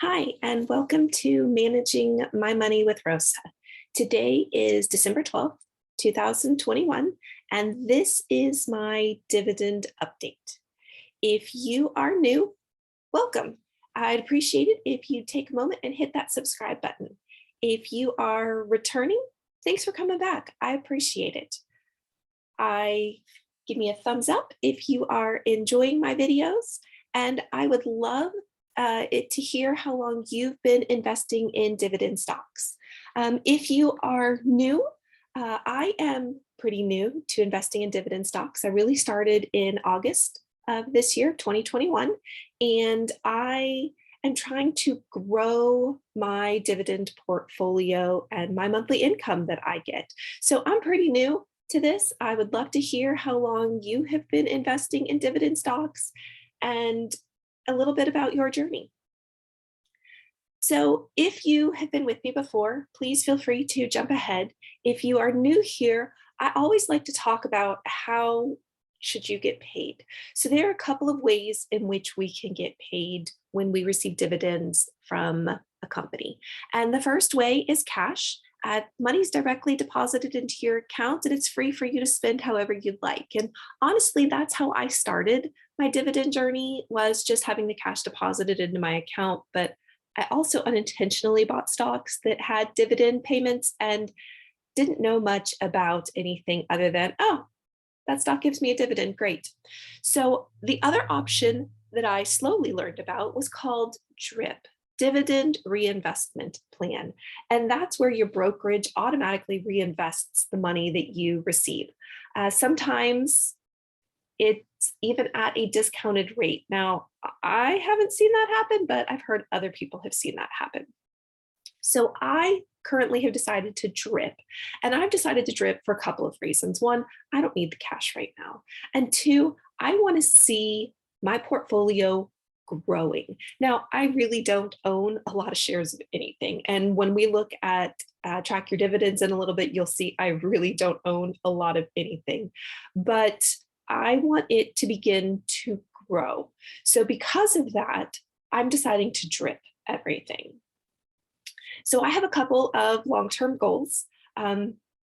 Hi, and welcome to Managing My Money with Rosa. Today is December 12th, 2021, and this is my dividend update. If you are new, welcome. I'd appreciate it if you take a moment and hit that subscribe button. If you are returning, thanks for coming back. I appreciate it. Give me a thumbs up if you are enjoying my videos, and I would love it to hear how long you've been investing in dividend stocks. If you are new, I am pretty new to investing in dividend stocks. I really started in August of this year, 2021, and I am trying to grow my dividend portfolio and my monthly income that I get. So I'm pretty new to this. I would love to hear how long you have been investing in dividend stocks and a little bit about your journey. So if you have been with me before, please feel free to jump ahead. If you are new here, I always like to talk about how should you get paid. So there are a couple of ways in which we can get paid when we receive dividends from a company. And the first way is cash. Money's directly deposited into your account and it's free for you to spend however you'd like. And honestly, that's how I started my dividend journey, was just having the cash deposited into my account. But I also unintentionally bought stocks that had dividend payments and didn't know much about anything other than, oh, that stock gives me a dividend, great. So the other option that I slowly learned about was called DRIP, Dividend Reinvestment Plan. And that's where your brokerage automatically reinvests the money that you receive. Sometimes it's even at a discounted rate. Now, I haven't seen that happen, but I've heard other people have seen that happen. So I currently have decided to drip. And I've decided to drip for a couple of reasons. One, I don't need the cash right now. And two, I want to see my portfolio growing. Now, I really don't own a lot of shares of anything. And when we look at track your dividends in a little bit, you'll see I really don't own a lot of anything. But I want it to begin to grow. So because of that, I'm deciding to drip everything. So I have a couple of long-term goals.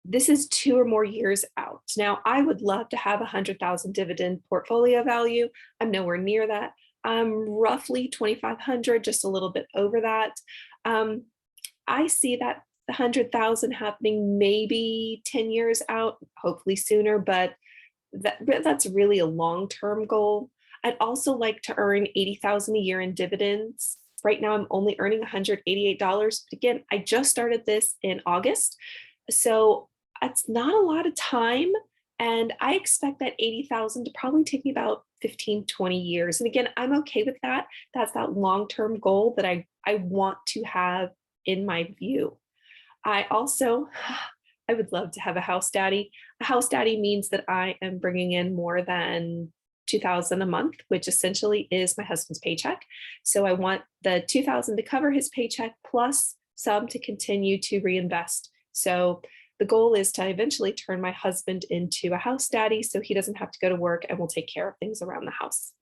This is 2 or more years out. Now, I would love to have 100,000 dividend portfolio value. I'm nowhere near that. I'm roughly 2,500, just a little bit over that. I see that 100,000 happening maybe 10 years out, hopefully sooner, but that's really a long-term goal. I'd also like to earn 80,000 a year in dividends. Right now, I'm only earning $188. But again, I just started this in August. So it's not a lot of time. And I expect that 80,000 to probably take me about 15, 20 years. And again, I'm okay with that. That's that long-term goal that I want to have in my view. I would love to have a house daddy. A house daddy means that I am bringing in more than 2,000 a month, which essentially is my husband's paycheck. So I want the 2,000 to cover his paycheck plus some to continue to reinvest. So the goal is to eventually turn my husband into a house daddy so he doesn't have to go to work and will take care of things around the house.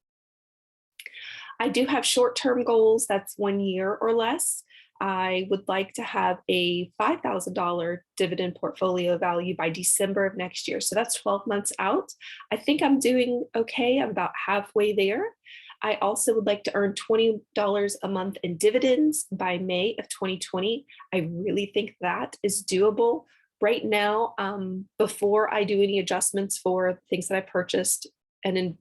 I do have short-term goals. That's 1 year or less. I would like to have a $5,000 dividend portfolio value by December of next year. So that's 12 months out. I think I'm doing okay. I'm about halfway there. I also would like to earn $20 a month in dividends by May of 2020. I really think that is doable. Right now, before I do any adjustments for things that I purchased and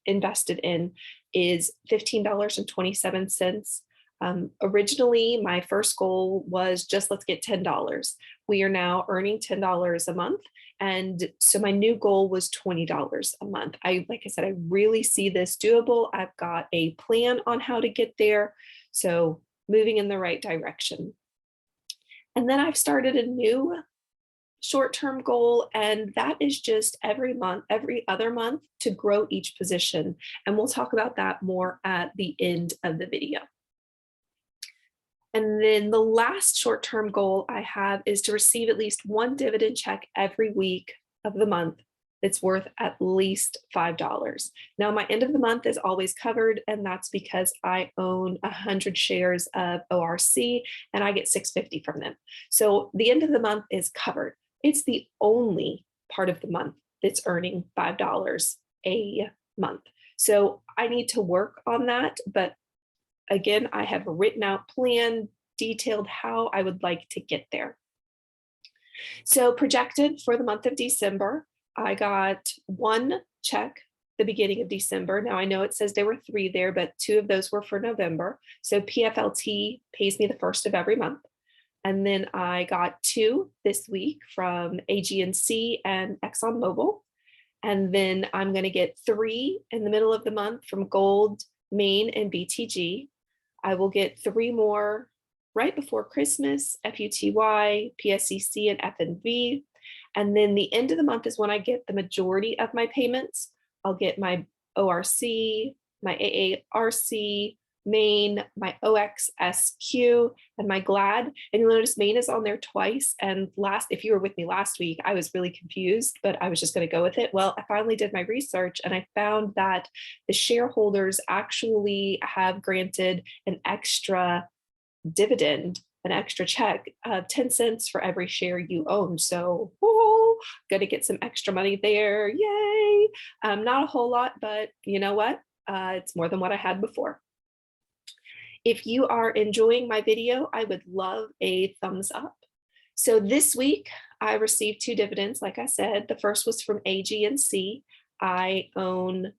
invested in, is $15.27. Originally, my first goal was just let's get $10. We are now earning $10 a month. And so my new goal was $20 a month. Like I said, I really see this doable. I've got a plan on how to get there. So moving in the right direction. And then I've started a new short-term goal, and that is just every other month to grow each position. And we'll talk about that more at the end of the video. And then the last short-term goal I have is to receive at least one dividend check every week of the month that's worth at least $5. Now, my end of the month is always covered, and that's because I own 100 shares of ORC and I get $6.50 from them. So the end of the month is covered. It's the only part of the month that's earning $5 a month. So I need to work on that. But again, I have written out, planned, detailed how I would like to get there. So projected for the month of December, I got one check the beginning of December. Now I know it says there were 3 there, but 2 of those were for November. So PFLT pays me the first of every month. And then I got 2 this week from AG&C and ExxonMobil. And then I'm going to get 3 in the middle of the month from Gold, Maine, and BTG. I will get 3 more right before Christmas, FUTY, PSCC, and FNV. And then the end of the month is when I get the majority of my payments. I'll get my ORC, my AARC, Maine, my OXSQ, and my GLAD. And you'll notice Maine is on there twice. And if you were with me last week, I was really confused, but I was just going to go with it. Well, I finally did my research and I found that the shareholders actually have granted an extra dividend, an extra check of 10 cents for every share you own. So, going to get some extra money there. Yay. Not a whole lot, but you know what? It's more than what I had before. If you are enjoying my video, I would love a thumbs up. So this week I received 2 dividends. Like I said, the first was from AG&C. I own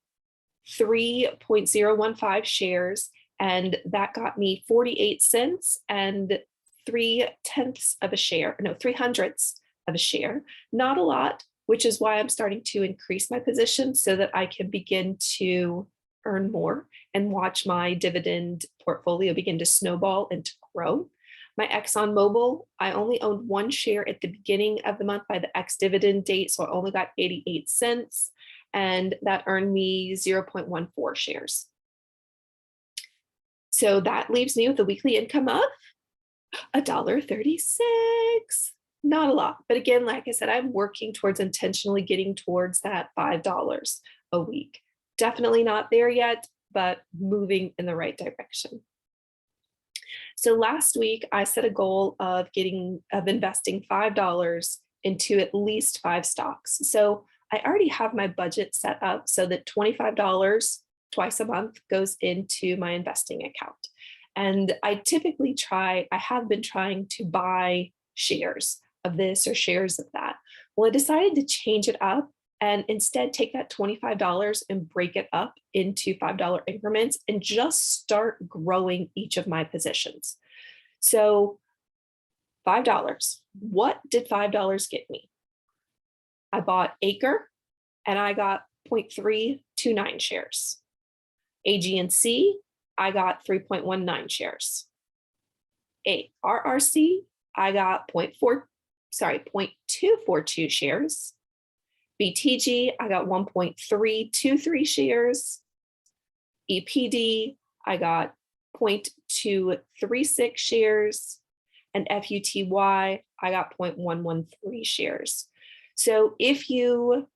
3.015 shares, and that got me 48 cents and 3/10 of a share, no, 3/100 of a share. Not a lot, which is why I'm starting to increase my position so that I can begin to earn more and watch my dividend portfolio begin to snowball and to grow. My ExxonMobil, I only owned 1 share at the beginning of the month by the ex-dividend date, so I only got 88 cents, and that earned me 0.14 shares. So that leaves me with a weekly income of $1.36. Not a lot, but again, like I said, I'm working towards intentionally getting towards that $5 a week. Definitely not there yet, but moving in the right direction. So last week I set a goal of investing $5 into at least 5 stocks. So I already have my budget set up so that $25 twice a month goes into my investing account. And I have been trying to buy shares of this or shares of that. Well, I decided to change it up and instead take that $25 and break it up into $5 increments and just start growing each of my positions. So $5, what did $5 get me? I bought Acre and I got 0.329 shares. AG&C, I got 3.19 shares. RRC, I got 0.242 shares. BTG, I got 1.323 shares. EPD, I got 0.236 shares. And FUTY, I got 0.113 shares. So BTG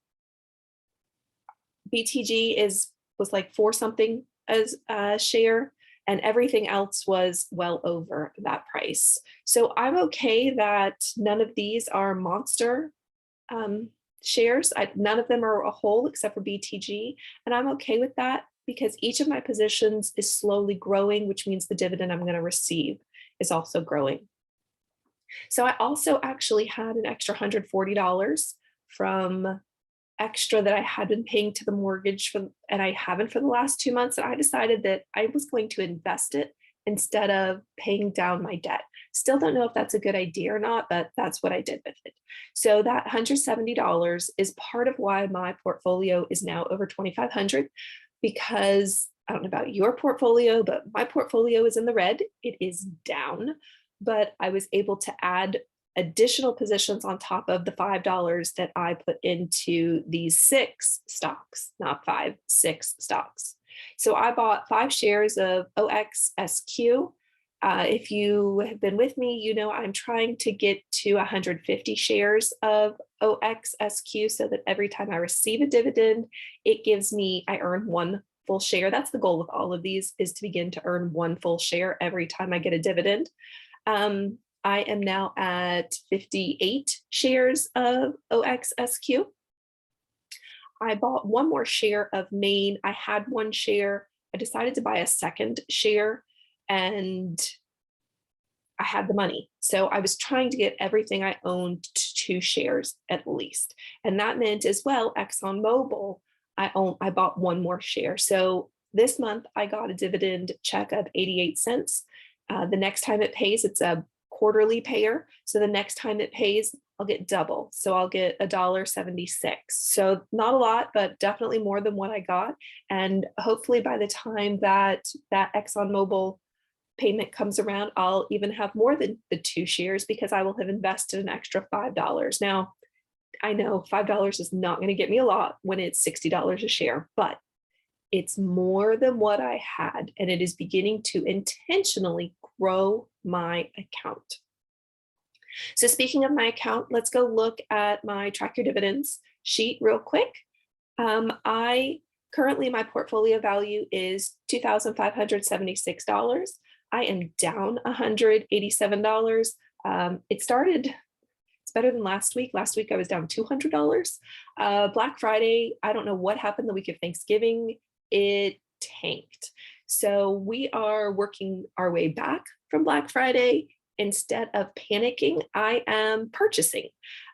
was like 4 something as a share, and everything else was well over that price. So I'm okay that none of these are monster shares. None of them are a whole except for BTG. And I'm okay with that because each of my positions is slowly growing, which means the dividend I'm going to receive is also growing. So I also actually had an extra $140 from extra that I had been paying to the mortgage and I haven't for the last 2 months. And I decided that I was going to invest it instead of paying down my debt. Still don't know if that's a good idea or not, but that's what I did with it. So that $170 is part of why my portfolio is now over $2,500, because I don't know about your portfolio, but my portfolio is in the red. It is down, but I was able to add additional positions on top of the $5 that I put into these 6 stocks, not 5, 6 stocks. So I bought 5 shares of OXSQ. If you have been with me, you know I'm trying to get to 150 shares of OXSQ so that every time I receive a dividend, I earn one full share. That's the goal of all of these, is to begin to earn one full share every time I get a dividend. I am now at 58 shares of OXSQ. I bought one more share of Maine. I had one share. I decided to buy a second share, and I had the money. So I was trying to get everything I owned to 2 shares at least. And that meant as well, ExxonMobil, I bought one more share. So this month I got a dividend check of 88 cents. The next time it pays, it's a quarterly payer. So the next time it pays, I'll get double. So I'll get $1.76. So not a lot, but definitely more than what I got. And hopefully by the time that ExxonMobil payment comes around, I'll even have more than the 2 shares because I will have invested an extra $5. Now, I know $5 is not going to get me a lot when it's $60 a share, but it's more than what I had, and it is beginning to intentionally grow my account. So speaking of my account, let's go look at my Track Your Dividends sheet real quick. Currently my portfolio value is $2,576. I am down $187. It's better than last week. Last week I was down $200. Black Friday, I don't know what happened the week of Thanksgiving. It tanked. So we are working our way back from Black Friday. Instead of panicking, I am purchasing.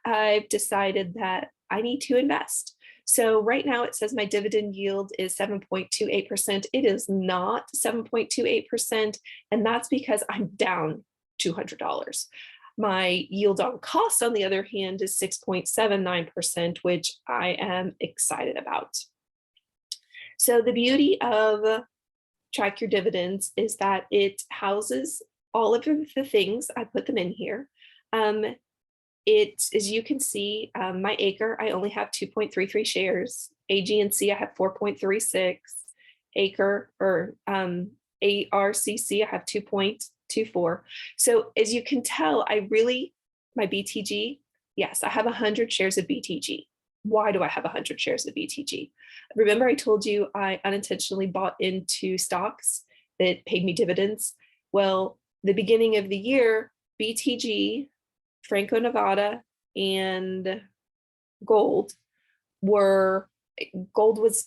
I've decided that I need to invest. So right now it says my dividend yield is 7.28%. It is not 7.28%, and that's because I'm down $200. My yield on cost, on the other hand, is 6.79%, which I am excited about. So the beauty of Track Your Dividends is that it houses all of the things. I put them in here. As you can see, my Acre, I only have 2.33 shares. AG&C, I have 4.36. Acre, or ARCC, I have 2.24. So as you can tell, my BTG, yes, I have 100 shares of BTG. Why do I have 100 shares of BTG? Remember I told you I unintentionally bought into stocks that paid me dividends? Well, the beginning of the year, BTG, Franco-Nevada, and gold was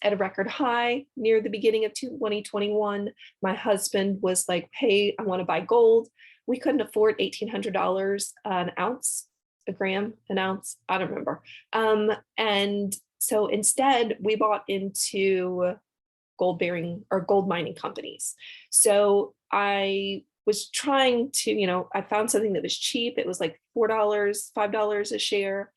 at a record high near the beginning of 2021. My husband was like, hey, I want to buy gold. We couldn't afford $1,800 an ounce, a gram, an ounce, I don't remember. And so instead we bought into gold mining companies. So I was trying to, I found something that was cheap. It was like $4, $5 a share.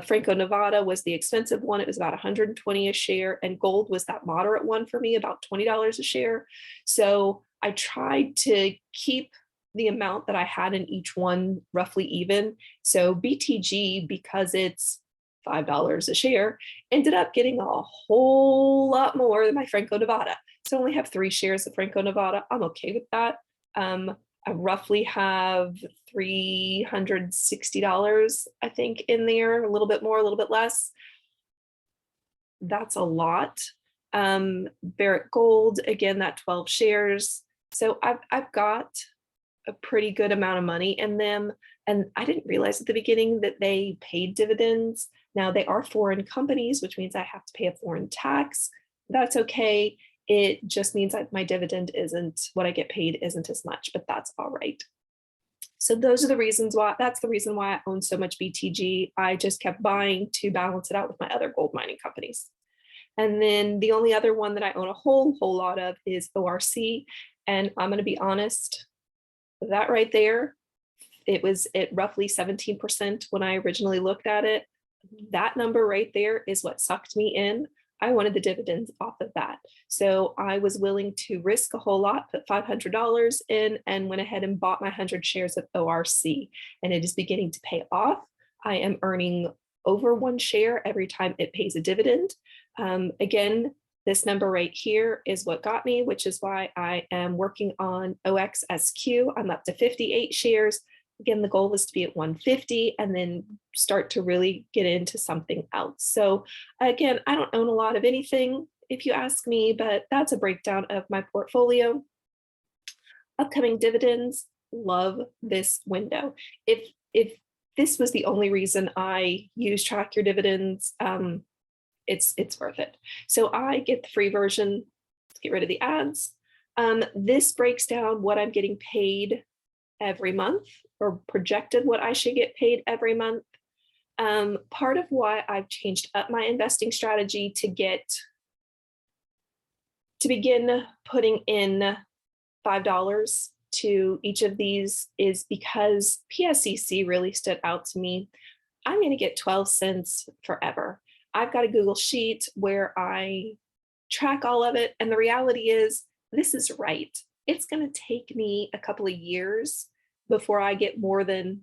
Franco-Nevada was the expensive one. It was about $120 a share, and gold was that moderate one for me, about $20 a share. So I tried to keep the amount that I had in each one roughly even. So BTG, because it's $5 a share, ended up getting a whole lot more than my Franco-Nevada. So I only have 3 shares of Franco-Nevada. I'm okay with that. I roughly have $360, I think, in there, a little bit more, a little bit less. That's a lot. Barrick Gold, again, that 12 shares. So I've got a pretty good amount of money in them. And I didn't realize at the beginning that they paid dividends. Now they are foreign companies, which means I have to pay a foreign tax. That's okay. It just means that my dividend what I get paid isn't as much, but that's all right. So that's the reason why I own so much BTG. I just kept buying to balance it out with my other gold mining companies. And then the only other one that I own a whole lot of is ORC. And I'm going to be honest, that right there, it was at roughly 17% when I originally looked at it. That number right there is what sucked me in. I wanted the dividends off of that. So I was willing to risk a whole lot, put $500 in, and went ahead and bought my 100 shares of ORC. And it is beginning to pay off. I am earning over 1 share every time it pays a dividend. Again, this number right here is what got me, which is why I am working on OXSQ. I'm up to 58 shares. Again, the goal was to be at 150 and then start to really get into something else. So again, I don't own a lot of anything, if you ask me, but that's a breakdown of my portfolio. Upcoming dividends, love this window. If this was the only reason I use Track Your Dividends, it's worth it. So I get the free version. Let's get rid of the ads. This breaks down what I'm getting paid every month, or projected what I should get paid every month. Part of why I've changed up my investing strategy to begin putting in $5 to each of these is because PSEC really stood out to me. I'm going to get 12 cents forever. I've got a Google Sheet where I track all of it. And the reality is, this is right. It's going to take me a couple of years before I get more than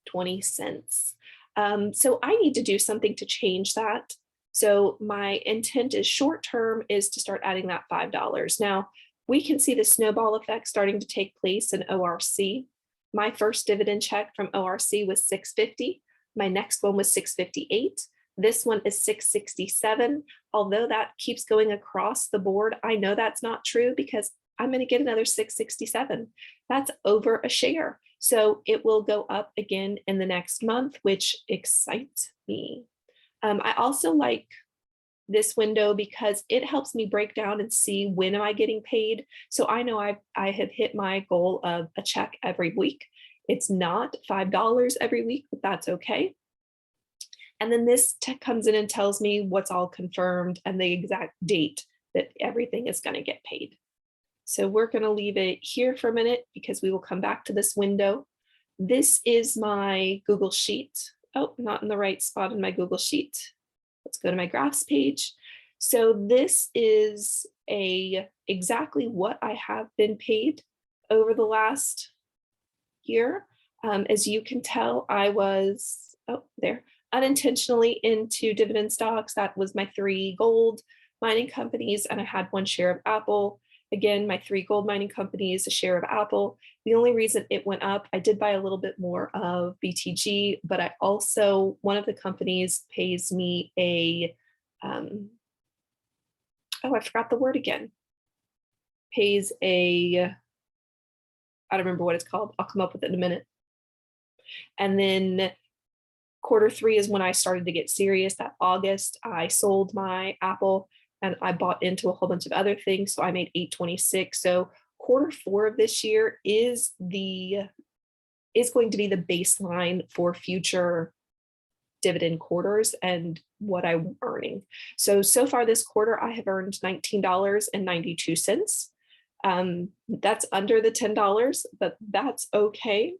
20 cents. So I need to do something to change that. So my intent is short term is to start adding that $5. Now, we can see the snowball effect starting to take place in ORC. My first dividend check from ORC was $6.50. My next one was $6.58. This one is $6.67. Although that keeps going across the board, I know that's not true because I'm going to get another $6.67. That's over a share. So it will go up again in the next month, which excites me. I also like this window because it helps me break down and see when am I getting paid. So I know I have hit my goal of a check every week. It's not $5 every week, but that's okay. And then this comes in and tells me what's all confirmed and the exact date that everything is going to get paid. So we're going to leave it here for a minute because we will come back to this window. This is my Google Sheet. Oh, not in the right spot in my Google Sheet. Let's go to my graphs page. So this is exactly what I have been paid over the last year. As you can tell, I was, unintentionally into dividend stocks. That was my 3 gold mining companies, and I had 1 share of Apple. Again, my 3 gold mining companies, a share of Apple. The only reason it went up, I did buy a little bit more of BTG, but I also, one of the companies pays me I forgot the word again. Pays I don't remember what it's called. I'll come up with it in a minute. And then Q3 is when I started to get serious. That August, I sold my Apple and I bought into a whole bunch of other things. So I made $826. So Q4 of this year is going to be the baseline for future dividend quarters and what I'm earning. So far this quarter, I have earned $19.92. That's under the $10, but that's okay.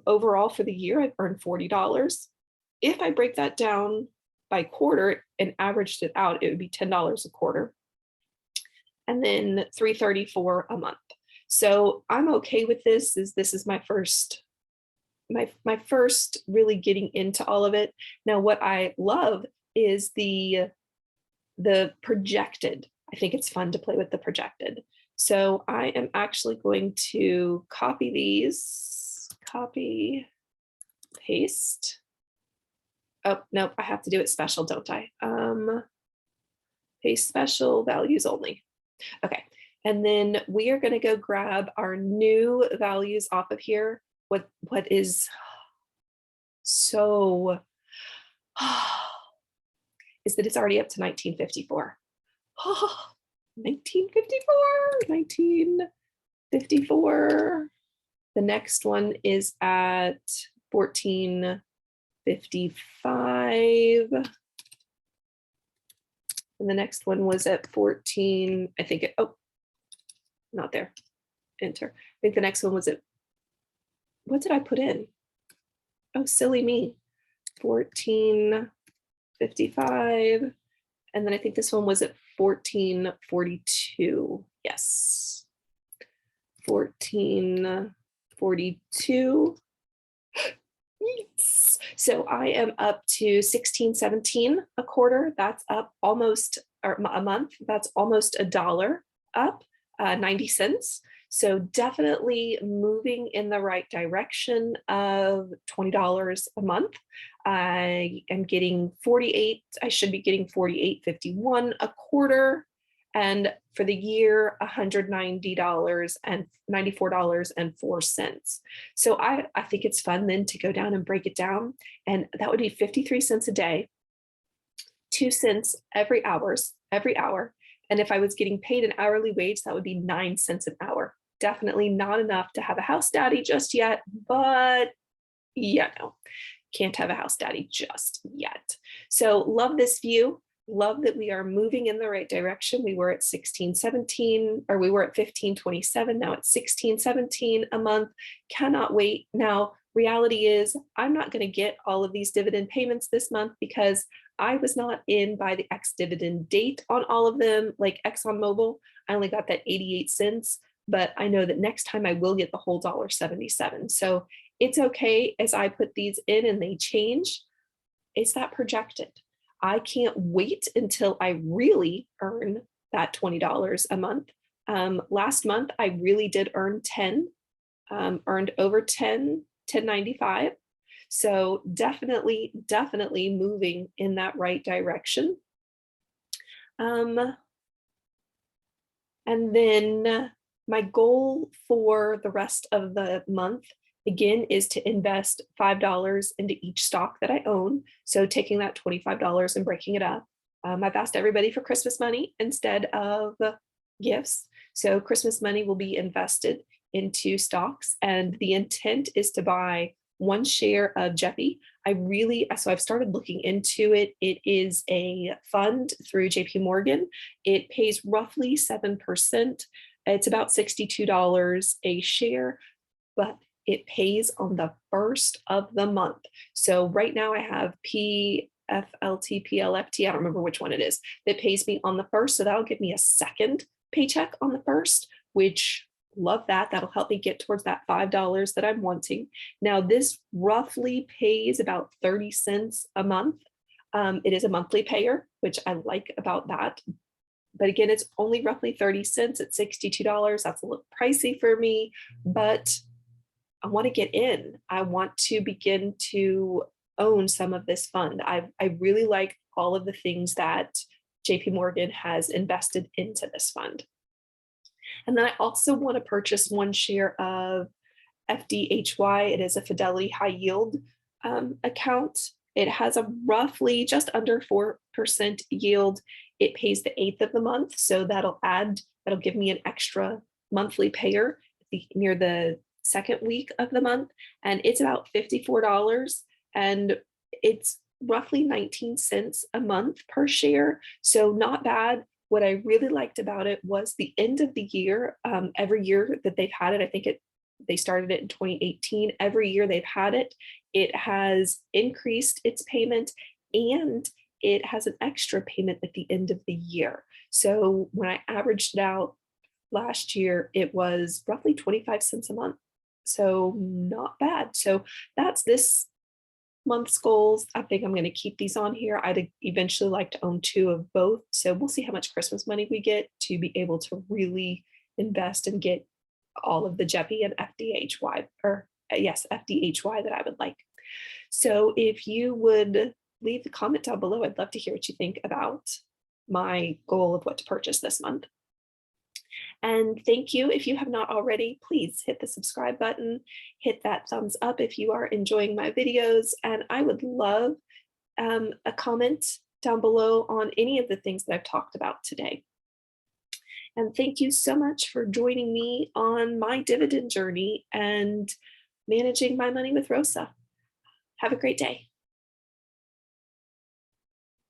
Overall for the year, I've earned $40. If I break that down by quarter and averaged it out, it would be $10 a quarter. And then $334 a month. So I'm okay with this. This is my first really getting into all of it. Now, what I love is the projected. I think it's fun to play with the projected. So I am actually going to copy these, copy, paste. Oh, no, I have to do it special, don't I? Paste special, values only. Okay, and then we are going to go grab our new values off of here. What is so is that it's already up to 1954. 1954. The next one is at 1455. And the next one was at 14, I think not there, enter. I think the next one was at, what did I put in? Oh, silly me, 1455. And then I think this one was at 1442, yes. 1442. Yes. So I am up to 1617 a quarter. That's up almost, or a month. That's almost $1 up, 90 cents. So definitely moving in the right direction of $20 a month. I am getting 48, I should be getting 48.51 a quarter. And for the year, $190 and $94.04. So I think it's fun then to go down and break it down. And that would be 53 cents a day, 2 cents every hour. And if I was getting paid an hourly wage, that would be 9 cents an hour. Definitely not enough to have a house daddy just yet, but yeah, no, can't have a house daddy just yet. So love this view. Love that we are moving in the right direction. We were at 16.17, or we were at 15.27. Now it's 16.17 a month. Cannot wait. Now, reality is I'm not going to get all of these dividend payments this month because I was not in by the ex-dividend date on all of them, like ExxonMobil. I only got that 88 cents, but I know that next time I will get the whole $1.77. So it's okay as I put these in and they change. It's that projected. I can't wait until I really earn that $20 a month. Last month, I really did earn 10, earned over 10, 10.95. So definitely moving in that right direction. And then my goal for the rest of the month, again, is to invest $5 into each stock that I own. So taking that $25 and breaking it up. I've asked everybody for Christmas money instead of gifts. So Christmas money will be invested into stocks, and the intent is to buy 1 share of Jeppy. So I've started looking into it. It is a fund through JP Morgan. It pays roughly 7%. It's about $62 a share, but it pays on the first of the month. So right now I have PFLT, PLFT, I don't remember which one it is, that pays me on the first. So that'll give me a second paycheck on the first, which love that. That'll help me get towards that $5 that I'm wanting. Now this roughly pays about 30 cents a month. It is a monthly payer, which I like about that. But again, it's only roughly 30 cents at $62. That's a little pricey for me, but I want to get in. I want to begin to own some of this fund. I really like all of the things that JP Morgan has invested into this fund. And then I also want to purchase 1 share of FDHY. It is a Fidelity high yield account. It has a roughly just under 4% yield. It pays the 8th of the month. So that'll give me an extra monthly payer near the second week of the month. And it's about $54. And it's roughly 19 cents a month per share. So not bad. What I really liked about it was the end of the year. Every year that they've had it, I think they started it in 2018. Every year they've had it, it has increased its payment, and it has an extra payment at the end of the year. So when I averaged it out last year, it was roughly 25 cents a month. So not bad. So that's this month's goals. I think I'm going to keep these on here. I'd eventually like to own 2 of both. So we'll see how much Christmas money we get to be able to really invest and get all of the Jeppy and FDHY, or yes, FDHY that I would like. So if you would leave a comment down below, I'd love to hear what you think about my goal of what to purchase this month. And thank you. If you have not already, please hit the subscribe button, hit that thumbs up if you are enjoying my videos. And I would love a comment down below on any of the things that I've talked about today. And thank you so much for joining me on my dividend journey and managing my money with Rosa. Have a great day.